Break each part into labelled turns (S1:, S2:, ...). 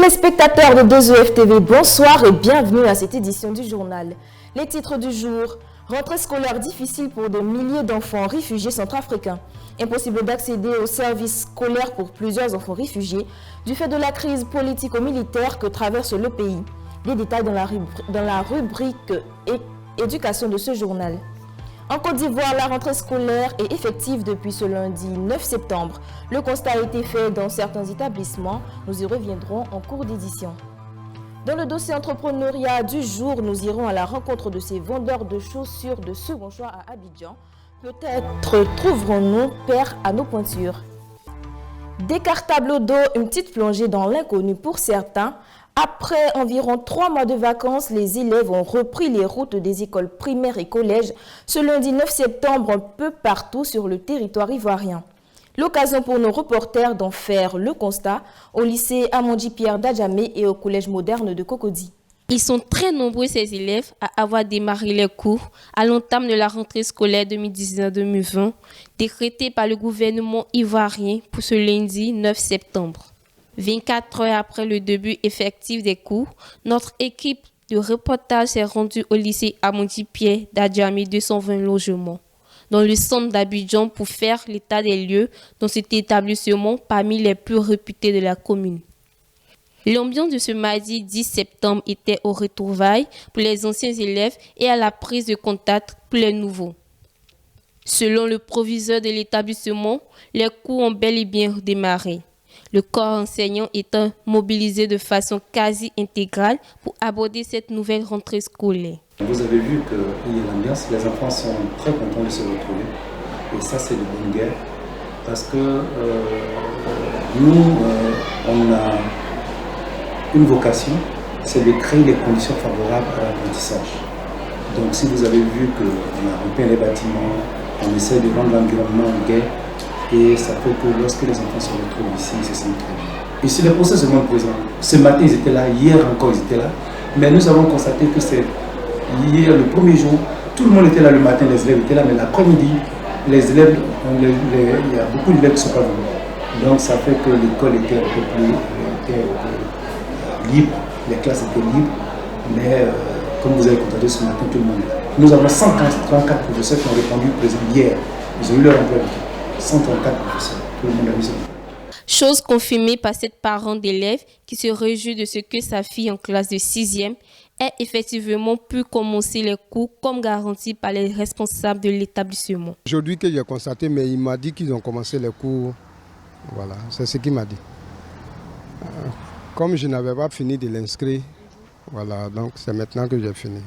S1: Téléspectateurs de 2EF TV, bonsoir et bienvenue à cette édition du journal. Les titres du jour: rentrée scolaire difficile pour des milliers d'enfants réfugiés centrafricains. Impossible d'accéder aux services scolaires pour plusieurs enfants réfugiés du fait de la crise politico-militaire que traverse le pays. Des détails dans la rubrique éducation de ce journal. En Côte d'Ivoire, la rentrée scolaire est effective depuis ce lundi 9 septembre. Le constat a été fait dans certains établissements. Nous y reviendrons en cours d'édition. Dans le dossier entrepreneuriat du jour, nous irons à la rencontre de ces vendeurs de chaussures de second choix à Abidjan. Peut-être trouverons-nous paire à nos pointures. Décartable au dos, une petite plongée dans l'inconnu pour certains. Après environ 3 mois de vacances, les élèves ont repris les routes des écoles primaires et collèges ce lundi 9 septembre un peu partout sur le territoire ivoirien. L'occasion pour nos reporters d'en faire le constat au lycée Amondi Pierre d'Adjamé et au collège moderne de Cocody.
S2: Ils sont très nombreux, ces élèves, à avoir démarré les cours à l'entame de la rentrée scolaire 2019-2020, décrétée par le gouvernement ivoirien pour ce lundi 9 septembre. 24 heures après le début effectif des cours, notre équipe de reportage s'est rendue au lycée Amondi Pierre d'Adjamé 220 logements, dans le centre d'Abidjan pour faire l'état des lieux dans cet établissement parmi les plus réputés de la commune. L'ambiance de ce mardi 10 septembre était au retrouvailles pour les anciens élèves et à la prise de contact pour les nouveaux. Selon le proviseur de l'établissement, les cours ont bel et bien démarré. Le corps enseignant étant mobilisé de façon quasi intégrale pour aborder cette nouvelle rentrée scolaire.
S3: Vous avez vu qu'il y a l'ambiance, les enfants sont très contents de se retrouver. Et ça, c'est de bonne guerre. Parce que nous, on a une vocation, c'est de créer les conditions favorables à l'apprentissage. Donc si vous avez vu qu'on a repeint les bâtiments, on essaie de rendre l'environnement gai, et ça fait que lorsque les enfants se retrouvent ici, ils se sentent très bien. Ici, les procès se montrent présents. Ce matin, ils étaient là, hier encore, ils étaient là. Mais nous avons constaté que c'est hier, le premier jour, tout le monde était là le matin, les élèves étaient là, mais l'après-midi, les élèves, il y a beaucoup d'élèves qui ne sont pas venus. Donc ça fait que l'école était un peu plus libre, les classes étaient libres, mais comme vous avez constaté ce matin, tout le monde est là. Nous avons 134 professeurs qui ont répondu présent hier. Ils ont eu leur emploi du temps. 134 professeurs, tout le monde a vu ça.
S2: Chose confirmée par cette parent d'élève qui se réjouit de ce que sa fille en classe de 6e ait effectivement pu commencer les cours comme garanti par les responsables de l'établissement.
S4: Aujourd'hui que j'ai constaté, mais il m'a dit qu'ils ont commencé les cours. Voilà, c'est ce qu'il m'a dit. Comme je n'avais pas fini de l'inscrire, voilà, donc c'est maintenant que j'ai fini.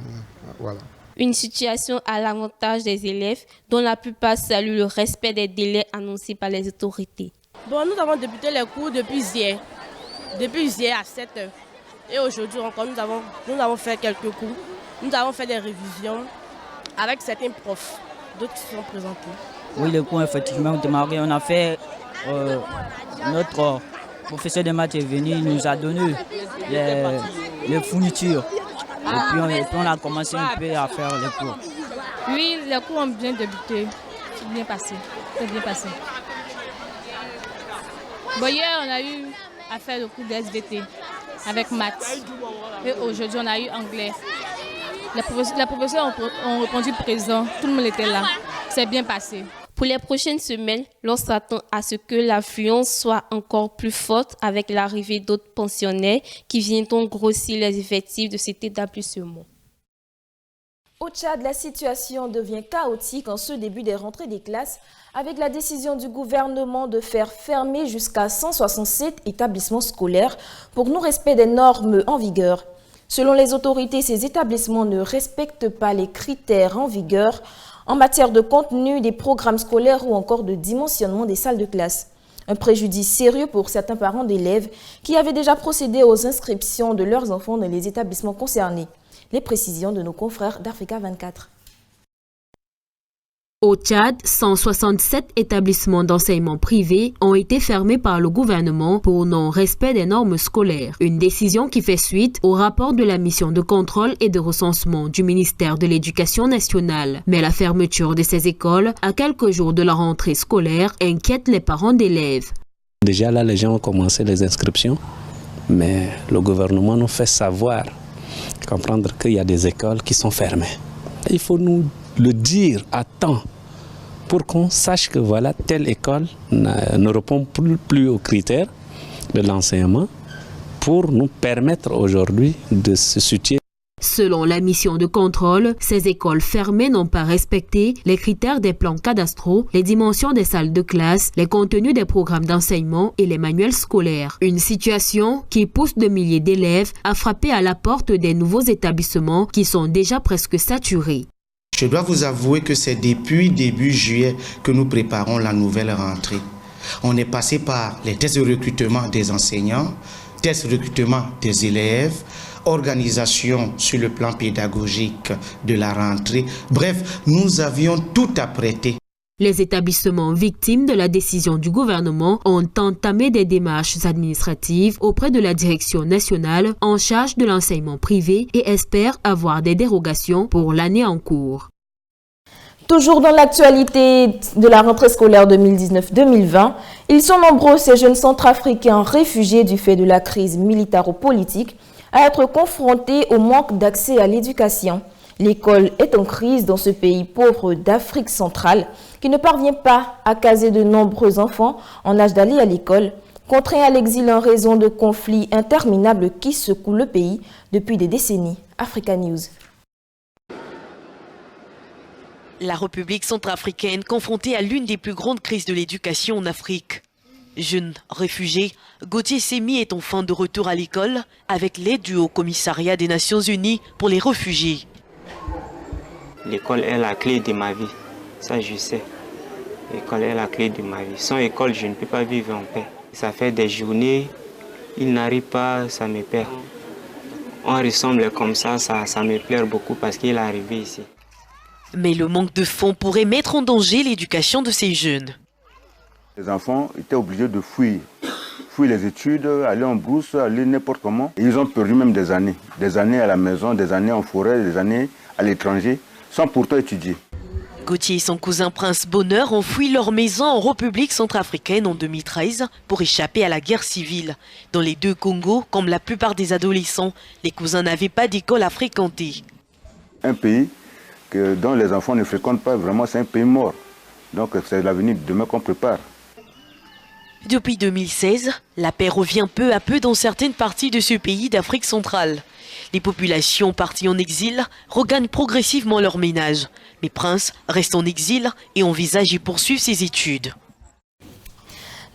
S4: Voilà.
S2: Une situation à l'avantage des élèves dont la plupart saluent le respect des délais annoncés par les autorités.
S5: Bon, nous avons débuté les cours depuis hier à 7 h. Et aujourd'hui encore, nous avons fait quelques cours. Nous avons fait des révisions avec certains profs, d'autres qui sont présentés.
S6: Oui, les cours effectivement ont démarré. On a fait, notre professeur de maths est venu, il nous a donné les fournitures. Et puis on a commencé un peu à faire les cours.
S7: Oui, les cours ont bien débuté. C'est bien passé. Bon, hier, on a eu à faire le cours d'SVT avec maths. Et aujourd'hui, on a eu anglais. Les professeurs ont répondu présent. Tout le monde était là. C'est bien passé.
S2: Pour les prochaines semaines, l'on s'attend à ce que l'affluence soit encore plus forte avec l'arrivée d'autres pensionnaires qui viendront grossir les effectifs de cet établissement.
S1: Au Tchad, la situation devient chaotique en ce début des rentrées des classes avec la décision du gouvernement de faire fermer jusqu'à 167 établissements scolaires pour non-respect des normes en vigueur. Selon les autorités, ces établissements ne respectent pas les critères en vigueur en matière de contenu des programmes scolaires ou encore de dimensionnement des salles de classe. Un préjudice sérieux pour certains parents d'élèves qui avaient déjà procédé aux inscriptions de leurs enfants dans les établissements concernés. Les précisions de nos confrères d'Africa 24.
S8: Au Tchad, 167 établissements d'enseignement privé ont été fermés par le gouvernement pour non-respect des normes scolaires. Une décision qui fait suite au rapport de la mission de contrôle et de recensement du ministère de l'Éducation nationale. Mais la fermeture de ces écoles, à quelques jours de la rentrée scolaire, inquiète les parents d'élèves.
S9: Déjà là, les gens ont commencé les inscriptions. Mais le gouvernement nous fait savoir, comprendre qu'il y a des écoles qui sont fermées. Il faut nous le dire à temps pour qu'on sache que voilà, telle école ne répond plus aux critères de l'enseignement pour nous permettre aujourd'hui de se situer.
S8: Selon la mission de contrôle, ces écoles fermées n'ont pas respecté les critères des plans cadastraux, les dimensions des salles de classe, les contenus des programmes d'enseignement et les manuels scolaires. Une situation qui pousse de milliers d'élèves à frapper à la porte des nouveaux établissements qui sont déjà presque saturés.
S10: Je dois vous avouer que c'est depuis début juillet que nous préparons la nouvelle rentrée. On est passé par les tests de recrutement des enseignants, tests de recrutement des élèves, organisation sur le plan pédagogique de la rentrée. Bref, nous avions tout apprêté.
S8: Les établissements victimes de la décision du gouvernement ont entamé des démarches administratives auprès de la direction nationale en charge de l'enseignement privé et espèrent avoir des dérogations pour l'année en cours.
S1: Toujours dans l'actualité de la rentrée scolaire 2019-2020, ils sont nombreux ces jeunes centrafricains réfugiés du fait de la crise militaro-politique à être confrontés au manque d'accès à l'éducation. L'école est en crise dans ce pays pauvre d'Afrique centrale qui ne parvient pas à caser de nombreux enfants en âge d'aller à l'école, contraints à l'exil en raison de conflits interminables qui secouent le pays depuis des décennies. Africa News.
S11: La République centrafricaine confrontée à l'une des plus grandes crises de l'éducation en Afrique. Jeune réfugié, Gauthier Semi est enfin de retour à l'école avec l'aide du Haut Commissariat des Nations Unies pour les réfugiés.
S12: L'école est la clé de ma vie, ça je sais. L'école est la clé de ma vie. Sans école, je ne peux pas vivre en paix. Ça fait des journées, il n'arrive pas, ça me perd. On ressemble comme ça me plaît beaucoup parce qu'il est arrivé ici.
S11: Mais le manque de fonds pourrait mettre en danger l'éducation de ces jeunes.
S13: Les enfants étaient obligés de fuir les études, aller en brousse, aller n'importe comment. Et ils ont perdu même des années à la maison, des années en forêt, des années à l'étranger, sans pourtant étudier.
S11: Gauthier et son cousin Prince Bonheur ont fui leur maison en République centrafricaine en 2013 pour échapper à la guerre civile. Dans les deux Congos, comme la plupart des adolescents, les cousins n'avaient pas d'école à fréquenter.
S13: Un pays dont les enfants ne fréquentent pas, vraiment c'est un pays mort. Donc c'est l'avenir de demain qu'on prépare.
S11: Depuis 2016, la paix revient peu à peu dans certaines parties de ce pays d'Afrique centrale. Les populations parties en exil regagnent progressivement leur ménage. Mais Prince reste en exil et envisage y poursuivre ses études.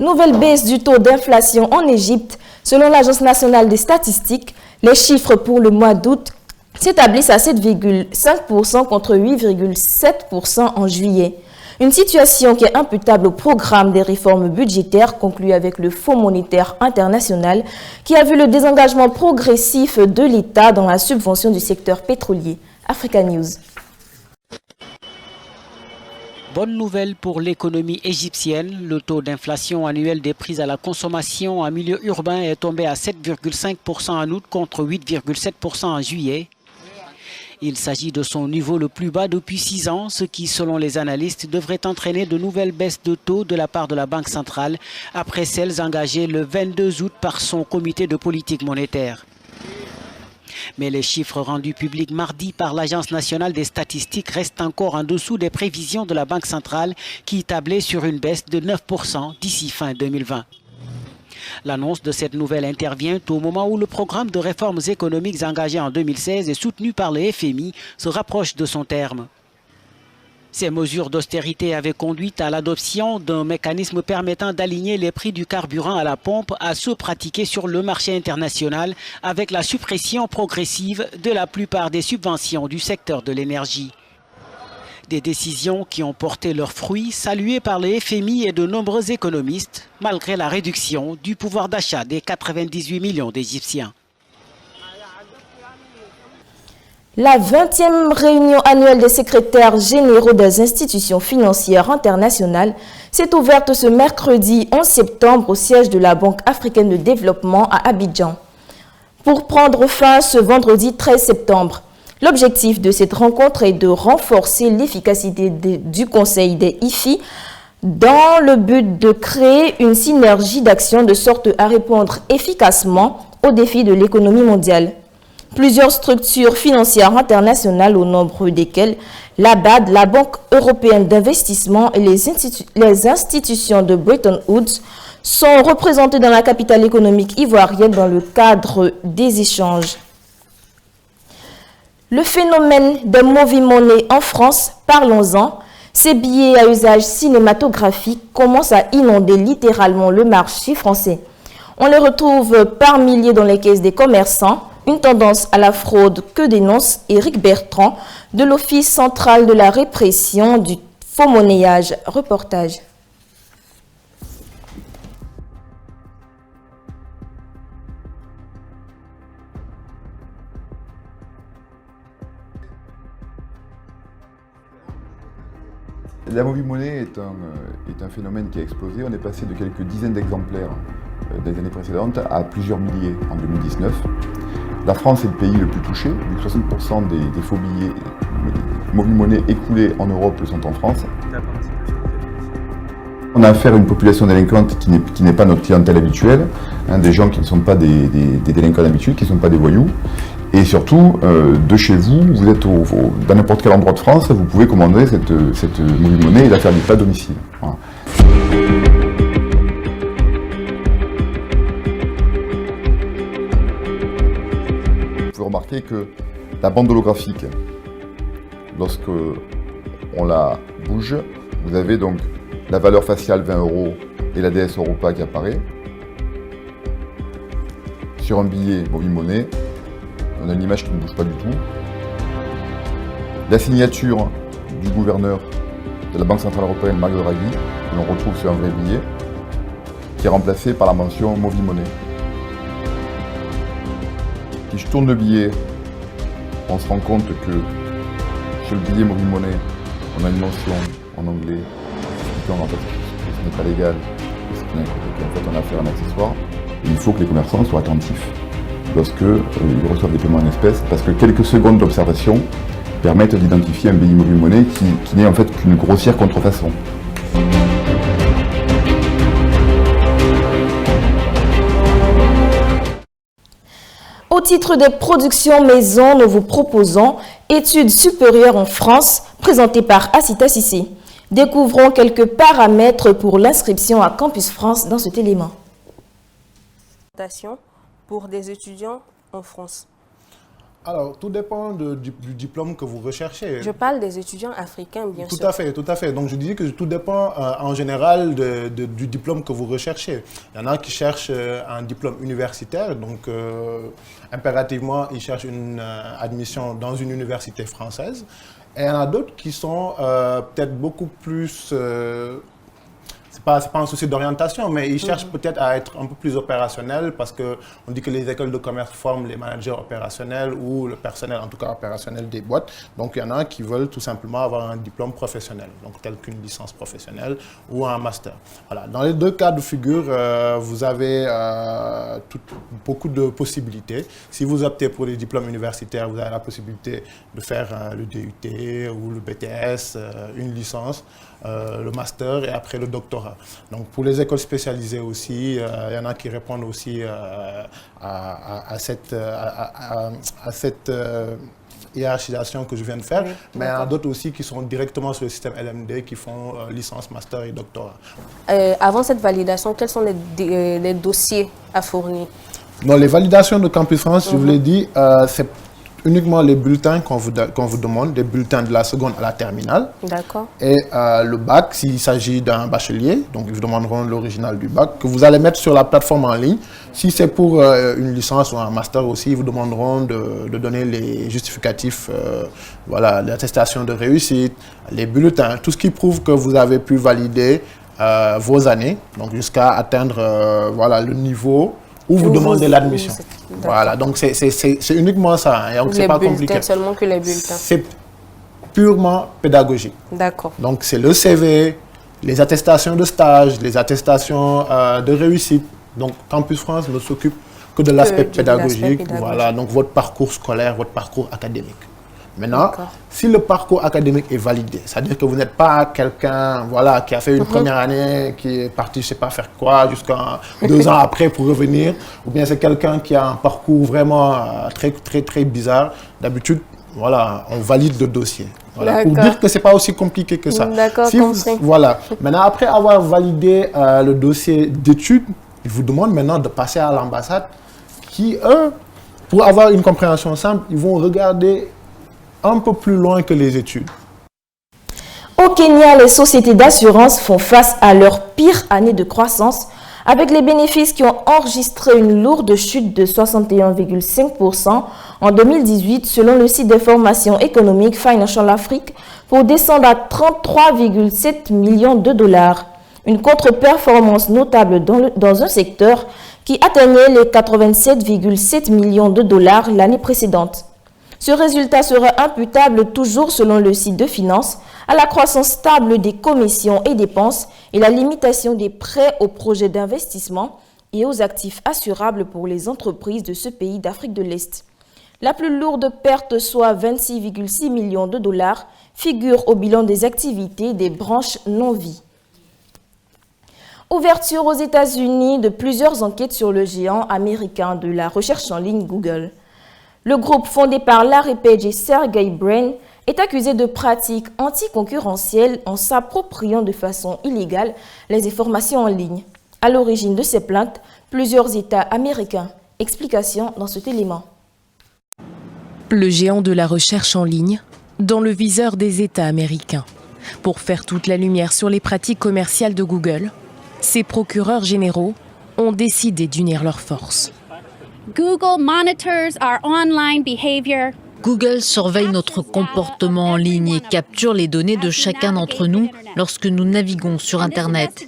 S1: Nouvelle baisse du taux d'inflation en Égypte. Selon l'Agence nationale des statistiques, les chiffres pour le mois d'août s'établissent à 7,5% contre 8,7% en juillet. Une situation qui est imputable au programme des réformes budgétaires conclu avec le Fonds monétaire international qui a vu le désengagement progressif de l'État dans la subvention du secteur pétrolier. Africa News.
S14: Bonne nouvelle pour l'économie égyptienne. Le taux d'inflation annuel des prix à la consommation en milieu urbain est tombé à 7,5% en août contre 8,7% en juillet. Il s'agit de son niveau le plus bas depuis 6 ans, ce qui, selon les analystes, devrait entraîner de nouvelles baisses de taux de la part de la Banque centrale, après celles engagées le 22 août par son comité de politique monétaire. Mais les chiffres rendus publics mardi par l'Agence nationale des statistiques restent encore en dessous des prévisions de la Banque centrale qui tablait sur une baisse de 9% d'ici fin 2020. L'annonce de cette nouvelle intervient au moment où le programme de réformes économiques engagé en 2016 et soutenu par le FMI se rapproche de son terme. Ces mesures d'austérité avaient conduit à l'adoption d'un mécanisme permettant d'aligner les prix du carburant à la pompe à ceux pratiqués sur le marché international avec la suppression progressive de la plupart des subventions du secteur de l'énergie. Des décisions qui ont porté leurs fruits, saluées par le FMI et de nombreux économistes, malgré la réduction du pouvoir d'achat des 98 millions d'Égyptiens.
S1: La 20e réunion annuelle des secrétaires généraux des institutions financières internationales s'est ouverte ce mercredi 11 septembre au siège de la Banque africaine de développement à Abidjan, pour prendre fin ce vendredi 13 septembre. L'objectif de cette rencontre est de renforcer l'efficacité du Conseil des IFI dans le but de créer une synergie d'action de sorte à répondre efficacement aux défis de l'économie mondiale. Plusieurs structures financières internationales, au nombre desquelles la BAD, la Banque européenne d'investissement et les institutions de Bretton Woods, sont représentées dans la capitale économique ivoirienne dans le cadre des échanges. Le phénomène des movie money en France, parlons-en. Ces billets à usage cinématographique commencent à inonder littéralement le marché français. On les retrouve par milliers dans les caisses des commerçants, une tendance à la fraude que dénonce Éric Bertrand de l'Office central de la répression du faux monnayage. Reportage.
S15: La movie money est un phénomène qui a explosé. On est passé de quelques dizaines d'exemplaires des années précédentes à plusieurs milliers en 2019. La France est le pays le plus touché. 60% des faux billets movie money écoulés en Europe sont en France. On a affaire à une population délinquante qui n'est pas notre clientèle habituelle, des gens qui ne sont pas des délinquants habituels, qui ne sont pas des voyous. Et surtout, de chez vous, vous êtes dans n'importe quel endroit de France, vous pouvez commander cette movie money et la faire livrer à domicile. Voilà. Vous pouvez remarquer que la bande holographique, lorsque on la bouge, vous avez donc la valeur faciale 20 € et la DS Europa qui apparaît. Sur un billet movie money, on a une image qui ne bouge pas du tout. La signature du gouverneur de la Banque centrale européenne, Mario Draghi, que l'on retrouve sur un vrai billet, qui est remplacé par la mention movie money. Si je tourne le billet, on se rend compte que sur le billet movie money, on a une mention en anglais expliquant en fait que ce n'est pas légal, qu'en fait on a affaire à un accessoire. Et il faut que les commerçants soient attentifs lorsqu'ils reçoivent des paiements en espèces, parce que quelques secondes d'observation permettent d'identifier un billet movie money qui n'est en fait qu'une grossière contrefaçon.
S1: Au titre des productions maison, nous vous proposons Études supérieures en France, présentée par Asita Sissé. Découvrons quelques paramètres pour l'inscription à Campus France dans cet élément.
S16: Pour des étudiants en France.
S17: Alors, tout dépend du diplôme que vous recherchez.
S16: Je parle des étudiants africains, bien sûr.
S17: Tout à fait. Donc, je dis que tout dépend en général du diplôme que vous recherchez. Il y en a qui cherchent un diplôme universitaire, donc impérativement, ils cherchent une admission dans une université française. Et il y en a d'autres qui sont peut-être beaucoup plus... c'est pas un souci d'orientation, mais ils cherchent peut-être à être un peu plus opérationnels parce qu'on dit que les écoles de commerce forment les managers opérationnels ou le personnel, en tout cas opérationnel des boîtes. Donc, il y en a qui veulent tout simplement avoir un diplôme professionnel, donc tel qu'une licence professionnelle ou un master. Voilà. Dans les deux cas de figure, vous avez beaucoup de possibilités. Si vous optez pour les diplômes universitaires, vous avez la possibilité de faire le DUT ou le BTS, une licence, le master et après le doctorat. Donc pour les écoles spécialisées aussi, il y en a qui répondent aussi à cette hiérarchisation que je viens de faire, mais il y en a d'autres aussi qui sont directement sur le système LMD, qui font licence, master et doctorat.
S16: Avant cette validation, quels sont les dossiers à fournir?
S17: Non, les validations de Campus France, je vous l'ai dit, c'est uniquement les bulletins qu'on vous demande, des bulletins de la seconde à la terminale.
S16: D'accord.
S17: Et le bac, s'il s'agit d'un bachelier, donc ils vous demanderont l'original du bac, que vous allez mettre sur la plateforme en ligne. Si c'est pour une licence ou un master aussi, ils vous demanderont de donner les justificatifs, voilà, l'attestation de réussite, les bulletins, tout ce qui prouve que vous avez pu valider vos années, donc jusqu'à atteindre voilà, le niveau où vous demandez l'admission. Voilà, donc c'est uniquement ça, hein, donc c'est pas compliqué.
S16: Seulement que les bulletins.
S17: C'est purement pédagogique.
S16: D'accord.
S17: Donc c'est le CV, les attestations de stage, les attestations de réussite. Donc Campus France ne s'occupe que de l'aspect pédagogique, voilà, donc votre parcours scolaire, votre parcours académique. Maintenant, si le parcours académique est validé, c'est-à-dire que vous n'êtes pas quelqu'un voilà, qui a fait une première année, qui est parti, je ne sais pas faire quoi, jusqu'à 2 ans après pour revenir, ou bien c'est quelqu'un qui a un parcours vraiment très bizarre, d'habitude, voilà, on valide le dossier. Voilà, pour dire que ce n'est pas aussi compliqué que ça.
S16: D'accord,
S17: voilà. Maintenant, après avoir validé le dossier d'études, ils vous demandent maintenant de passer à l'ambassade qui, eux, pour avoir une compréhension simple, ils vont regarder un peu plus loin que les études.
S1: Au Kenya, les sociétés d'assurance font face à leur pire année de croissance, avec les bénéfices qui ont enregistré une lourde chute de 61,5% en 2018 selon le site d'information économique Financial Afrique pour descendre à 33,7 millions de dollars. Une contre-performance notable dans un secteur qui atteignait les 87,7 millions de dollars l'année précédente. Ce résultat serait imputable, toujours selon le site de finance, à la croissance stable des commissions et dépenses et la limitation des prêts aux projets d'investissement et aux actifs assurables pour les entreprises de ce pays d'Afrique de l'Est. La plus lourde perte, soit 26,6 millions de dollars, figure au bilan des activités des branches non-vie. Ouverture aux États-Unis de plusieurs enquêtes sur le géant américain de la recherche en ligne Google. Le groupe fondé par Larry Page et Sergey Brin est accusé de pratiques anticoncurrentielles en s'appropriant de façon illégale les informations en ligne. À l'origine de ces plaintes, plusieurs États américains. Explication dans cet élément.
S18: Le géant de la recherche en ligne dans le viseur des États américains. Pour faire toute la lumière sur les pratiques commerciales de Google, ces procureurs généraux ont décidé d'unir leurs forces.
S19: Google monitors our online behavior.
S20: Google surveille notre comportement en ligne et capture les données de chacun d'entre nous lorsque nous naviguons sur Internet.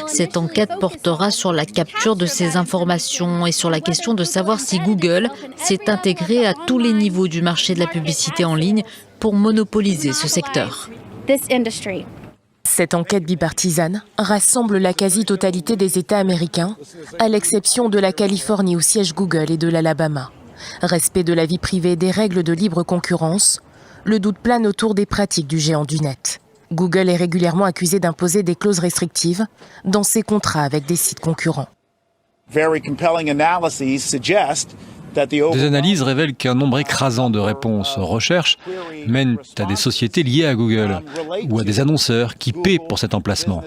S20: Cette enquête portera sur la capture de ces informations et sur la question de savoir si Google s'est intégré à tous les niveaux du marché de la publicité en ligne pour monopoliser ce secteur.
S18: Cette enquête bipartisane rassemble la quasi-totalité des États américains, à l'exception de la Californie où siège Google et de l'Alabama. Respect de la vie privée et des règles de libre concurrence, le doute plane autour des pratiques du géant du net. Google est régulièrement accusé d'imposer des clauses restrictives dans ses contrats avec des sites concurrents.
S21: Des analyses révèlent qu'un nombre écrasant de réponses aux recherches mènent à des sociétés liées à Google ou à des annonceurs qui paient pour cet emplacement.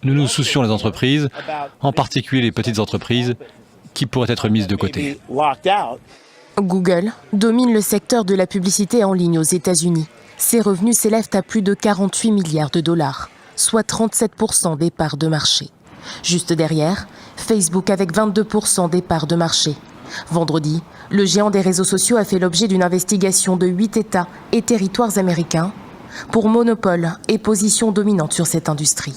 S21: Nous nous soucions des entreprises, en particulier les petites entreprises, qui pourraient être mises de côté.
S18: Google domine le secteur de la publicité en ligne aux États-Unis. Ses revenus s'élèvent à plus de 48 milliards de dollars, soit 37% des parts de marché. Juste derrière, Facebook avec 22% des parts de marché. Vendredi, le géant des réseaux sociaux a fait l'objet d'une investigation de 8 États et territoires américains pour monopole et position dominante sur cette industrie.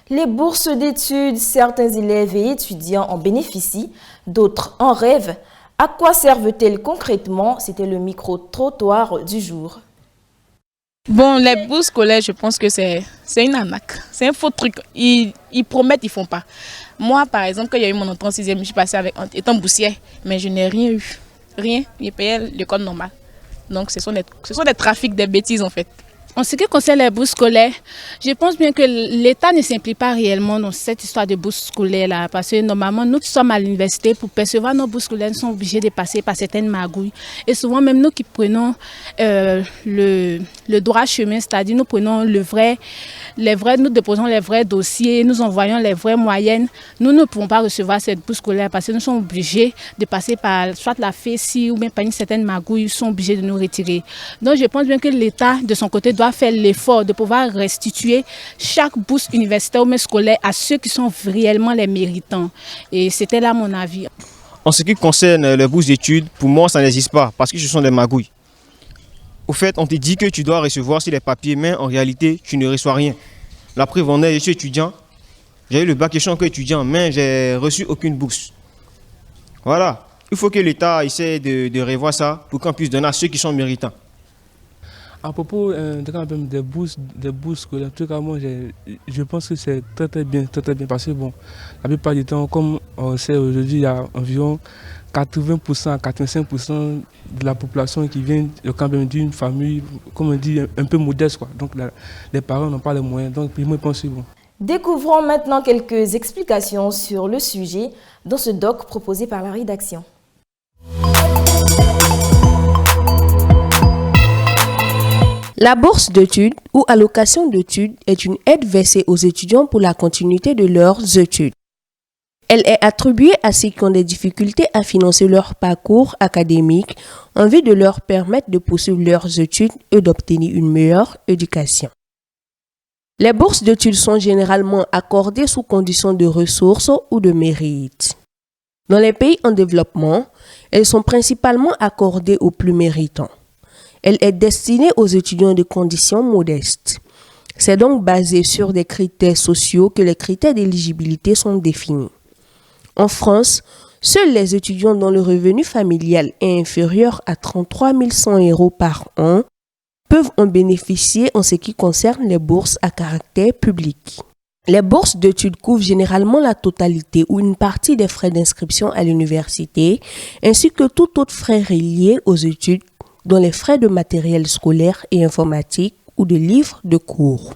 S1: Les bourses d'études, certains élèves et étudiants en bénéficient, d'autres en rêvent. À quoi servent-elles concrètement? C'était le micro-trottoir du jour.
S7: Bon, les bourses scolaires, je pense que c'est une arnaque. C'est un faux truc. Ils promettent, ils ne font pas. Moi, par exemple, quand il y a eu mon entrée en 6e, je suis passée étant boursière, mais je n'ai rien eu. Rien. J'ai payé l'école normale. Donc, ce sont des trafics, des bêtises en fait. En ce qui concerne les bourses scolaires, je pense bien que l'État ne s'implique pas réellement dans cette histoire de bourses scolaires-là. Parce que normalement, nous qui sommes à l'université, pour percevoir nos bourses scolaires, nous sommes obligés de passer par certaines magouilles. Et souvent, même nous qui prenons le droit chemin, c'est-à-dire nous prenons nous déposons les vrais dossiers, nous envoyons les vraies moyennes, nous ne pouvons pas recevoir cette bourse scolaire parce que nous sommes obligés de passer par soit la FESI ou même par une certaine magouille, ils sont obligés de nous retirer. Donc je pense bien que l'État, de son côté, doit faire l'effort de pouvoir restituer chaque bourse universitaire ou même scolaire à ceux qui sont réellement les méritants. Et c'était là mon avis.
S22: En ce qui concerne les bourses d'études, pour moi, ça n'existe pas parce que ce sont des magouilles. Au fait, on te dit que tu dois recevoir sur les papiers, mais en réalité, tu ne reçois rien. La preuve en est, je suis étudiant. J'ai eu le bac et je suis encore étudiant, mais j'ai reçu aucune bourse. Voilà. Il faut que l'État essaie de revoir ça pour qu'on puisse donner à ceux qui sont méritants.
S3: À propos des bourses scolaires, en tout cas, moi, je pense que c'est très bien, parce que bon, la plupart du temps, comme on sait aujourd'hui, il y a environ 80% à 85% de la population qui vient quand même d'une famille, comme on dit, un peu modeste, quoi. Donc les parents n'ont pas les moyens, donc moi, je pense que bon.
S1: Découvrons maintenant quelques explications sur le sujet dans ce doc proposé par la rédaction.
S4: La bourse d'études ou allocation d'études est une aide versée aux étudiants pour la continuité de leurs études. Elle est attribuée à ceux qui ont des difficultés à financer leur parcours académique en vue de leur permettre de poursuivre leurs études et d'obtenir une meilleure éducation. Les bourses d'études sont généralement accordées sous conditions de ressources ou de mérite. Dans les pays en développement, elles sont principalement accordées aux plus méritants. Elle est destinée aux étudiants de conditions modestes. C'est donc basé sur des critères sociaux que les critères d'éligibilité sont définis. En France, seuls les étudiants dont le revenu familial est inférieur à 33 100 € par an peuvent en bénéficier en ce qui concerne les bourses à caractère public. Les bourses d'études couvrent généralement la totalité ou une partie des frais d'inscription à l'université, ainsi que tout autre frais relié aux études, dont les frais de matériel scolaire et informatique ou de livres de cours.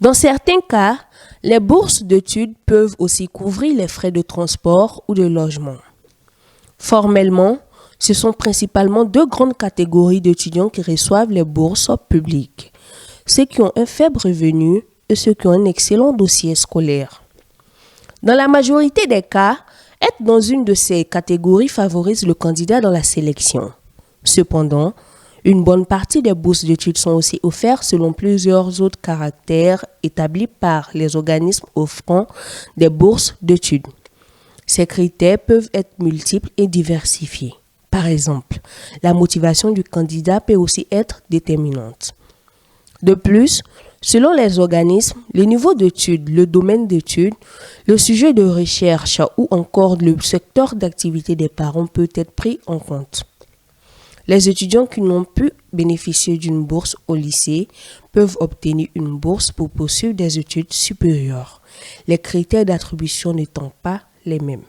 S4: Dans certains cas, les bourses d'études peuvent aussi couvrir les frais de transport ou de logement. Formellement, ce sont principalement deux grandes catégories d'étudiants qui reçoivent les bourses publiques, ceux qui ont un faible revenu et ceux qui ont un excellent dossier scolaire. Dans la majorité des cas, être dans une de ces catégories favorise le candidat dans la sélection. Cependant, une bonne partie des bourses d'études sont aussi offertes selon plusieurs autres caractères établis par les organismes offrant des bourses d'études. Ces critères peuvent être multiples et diversifiés. Par exemple, la motivation du candidat peut aussi être déterminante. De plus, selon les organismes, le niveau d'études, le domaine d'études, le sujet de recherche ou encore le secteur d'activité des parents peut être pris en compte. Les étudiants qui n'ont pu bénéficier d'une bourse au lycée peuvent obtenir une bourse pour poursuivre des études supérieures, les critères d'attribution n'étant pas les mêmes.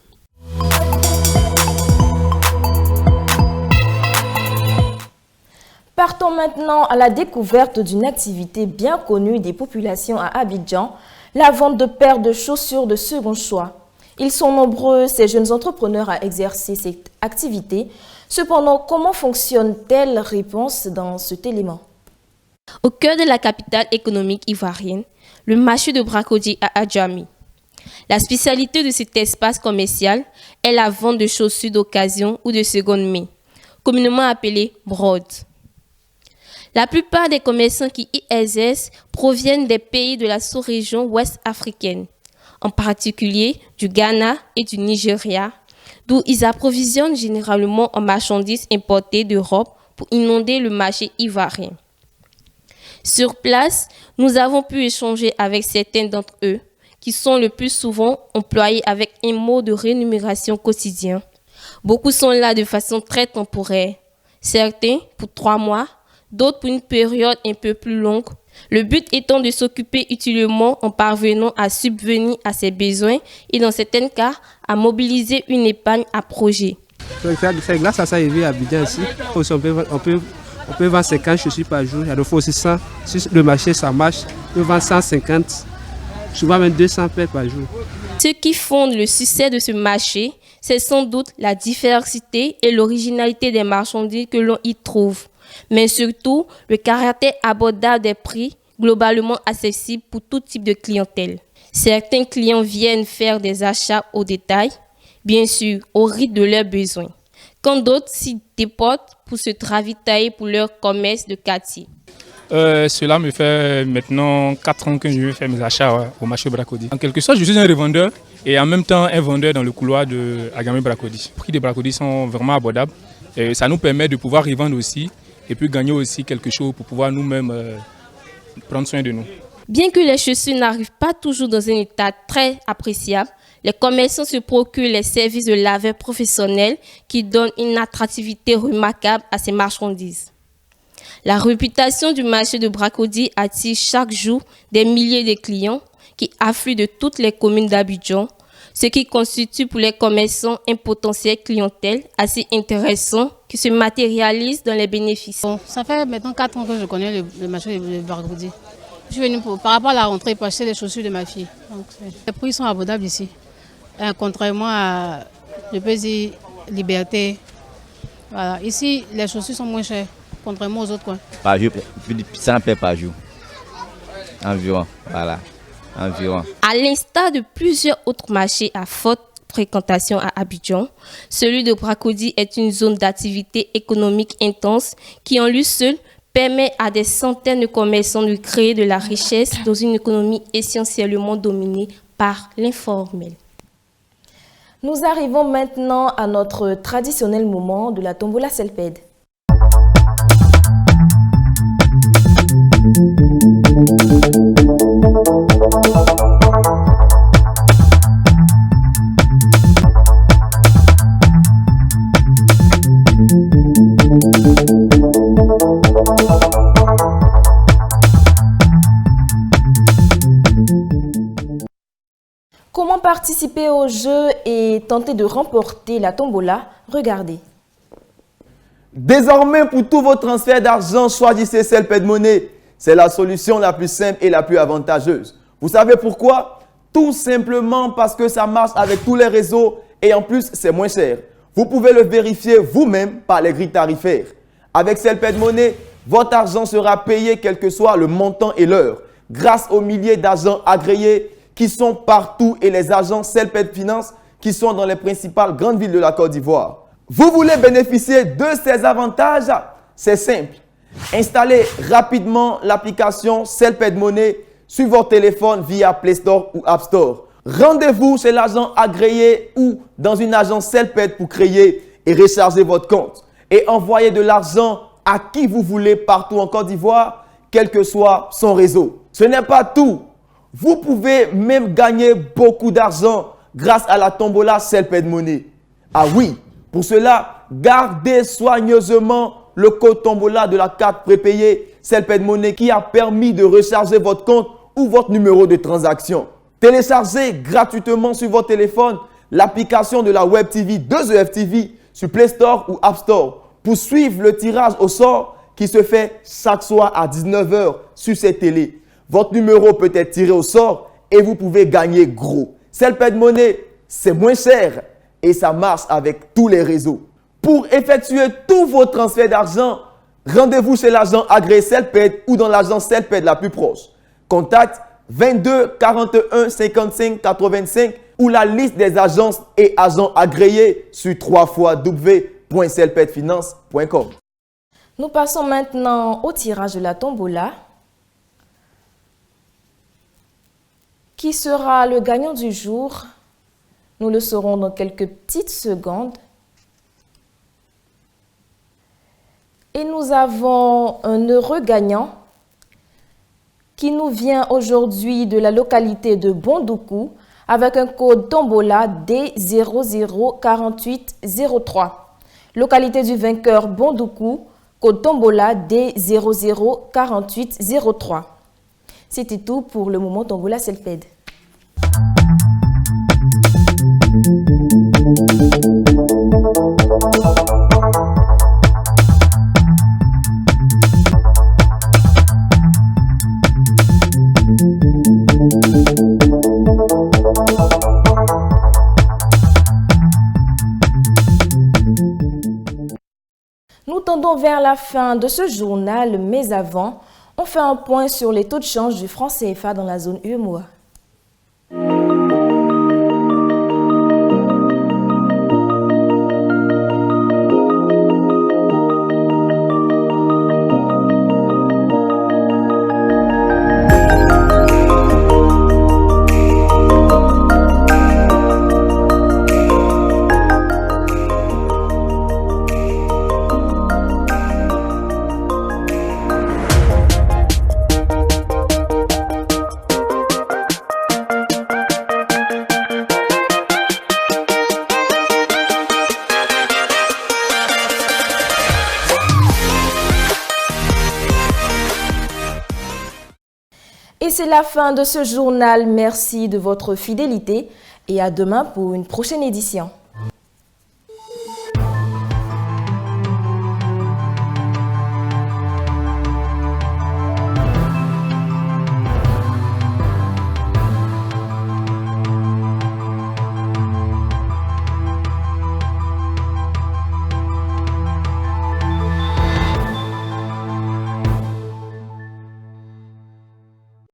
S1: Partons maintenant à la découverte d'une activité bien connue des populations à Abidjan, la vente de paires de chaussures de second choix. Ils sont nombreux, ces jeunes entrepreneurs, à exercer cette activité. Cependant, comment fonctionne-t-elle? Réponse dans cet élément.
S2: Au cœur de la capitale économique ivoirienne, le marché de Bracody à Adjami. La spécialité de cet espace commercial est la vente de chaussures d'occasion ou de seconde main, communément appelées brod. La plupart des commerçants qui y exercent proviennent des pays de la sous-région ouest africaine, en particulier du Ghana et du Nigeria, d'où ils approvisionnent généralement en marchandises importées d'Europe pour inonder le marché ivoirien. Sur place, nous avons pu échanger avec certains d'entre eux, qui sont le plus souvent employés avec un mode de rémunération quotidien. Beaucoup sont là de façon très temporaire, certains pour 3 mois, d'autres pour une période un peu plus longue. Le but étant de s'occuper utilement en parvenant à subvenir à ses besoins et dans certains cas, à mobiliser une épargne à projet.
S3: C'est grâce à ça qu'il à Abidjan ici. On peut vendre 50 chaussures par jour. Il y a des fois aussi 100. Si le marché ça marche, on peut vendre 150, souvent même 200 paires par jour.
S2: Ce qui fonde le succès de ce marché, c'est sans doute la diversité et l'originalité des marchandises que l'on y trouve, mais surtout le caractère abordable des prix globalement accessibles pour tout type de clientèle. Certains clients viennent faire des achats au détail, bien sûr au rythme de leurs besoins, quand d'autres s'y déportent pour se ravitailler pour leur commerce de quartier.
S23: Cela me fait maintenant 4 ans que je vais faire mes achats au marché Bracody. En quelque sorte, je suis un revendeur et en même temps un vendeur dans le couloir de Adjami Bracody. Les prix des Bracody sont vraiment abordables et ça nous permet de pouvoir y vendre aussi et puis gagner aussi quelque chose pour pouvoir nous-mêmes prendre soin de nous.
S2: Bien que les chaussures n'arrivent pas toujours dans un état très appréciable, les commerçants se procurent les services de laveurs professionnels qui donnent une attractivité remarquable à ces marchandises. La réputation du marché de Bracody attire chaque jour des milliers de clients qui affluent de toutes les communes d'Abidjan, ce qui constitue pour les commerçants un potentiel clientèle assez intéressant qui se matérialise dans les bénéfices.
S7: Bon, ça fait maintenant 4 ans que je connais le marché de Bracody. Je suis venue par rapport à la rentrée pour acheter les chaussures de ma fille. Donc, les prix sont abordables ici. Contrairement à, je peux dire, Liberté. Voilà. Ici, les chaussures sont moins chères, contrairement aux autres coins.
S5: Par jour, 100 paires par jour. Environ, voilà. Environ.
S2: À l'instar de plusieurs autres marchés à forte fréquentation à Abidjan, celui de Bracody est une zone d'activité économique intense qui en lui seul permet à des centaines de commerçants de créer de la richesse dans une économie essentiellement dominée par l'informel.
S1: Nous arrivons maintenant à notre traditionnel moment de la tombola Selped. Comment participer au jeu et tenter de remporter la tombola? Regardez.
S6: Désormais, pour tous vos transferts d'argent, choisissez Selped Money. C'est la solution la plus simple et la plus avantageuse. Vous savez pourquoi? Tout simplement parce que ça marche avec tous les réseaux et en plus, c'est moins cher. Vous pouvez le vérifier vous-même par les grilles tarifaires. Avec Selped Money, votre argent sera payé quel que soit le montant et l'heure, grâce aux milliers d'agents agréés qui sont partout et les agents Selped Finance qui sont dans les principales grandes villes de la Côte d'Ivoire. Vous voulez bénéficier de ces avantages? C'est simple. Installez rapidement l'application Selped Money sur votre téléphone via Play Store ou App Store. Rendez-vous chez l'agent agréé ou dans une agence Selped pour créer et recharger votre compte et envoyer de l'argent à qui vous voulez partout en Côte d'Ivoire, quel que soit son réseau. Ce n'est pas tout. Vous pouvez même gagner beaucoup d'argent grâce à la tombola Selped Money. Ah oui, pour cela, gardez soigneusement le code tombola de la carte prépayée Selped Money qui a permis de recharger votre compte ou votre numéro de transaction. Téléchargez gratuitement sur votre téléphone l'application de la Web TV 2EF TV sur Play Store ou App Store pour suivre le tirage au sort qui se fait chaque soir à 19 h sur cette télé. Votre numéro peut être tiré au sort et vous pouvez gagner gros. Selped Money, c'est moins cher et ça marche avec tous les réseaux. Pour effectuer tous vos transferts d'argent, rendez-vous chez l'agent agréé Selped ou dans l'agence Selped la plus proche. Contact 22 41 55 85 ou la liste des agences et agents agréés sur www.selpedfinance.com.
S1: Nous passons maintenant au tirage de la tombola. Qui sera le gagnant du jour? Nous le saurons dans quelques petites secondes. Et nous avons un heureux gagnant qui nous vient aujourd'hui de la localité de Bondoukou avec un code tombola D004803. Localité du vainqueur Bondoukou, code tombola D004803. C'était tout pour le moment tombola Selped. Nous tendons vers la fin de ce journal, mais avant, on fait un point sur les taux de change du franc CFA dans la zone UEMOA. Et c'est la fin de ce journal. Merci de votre fidélité et à demain pour une prochaine édition.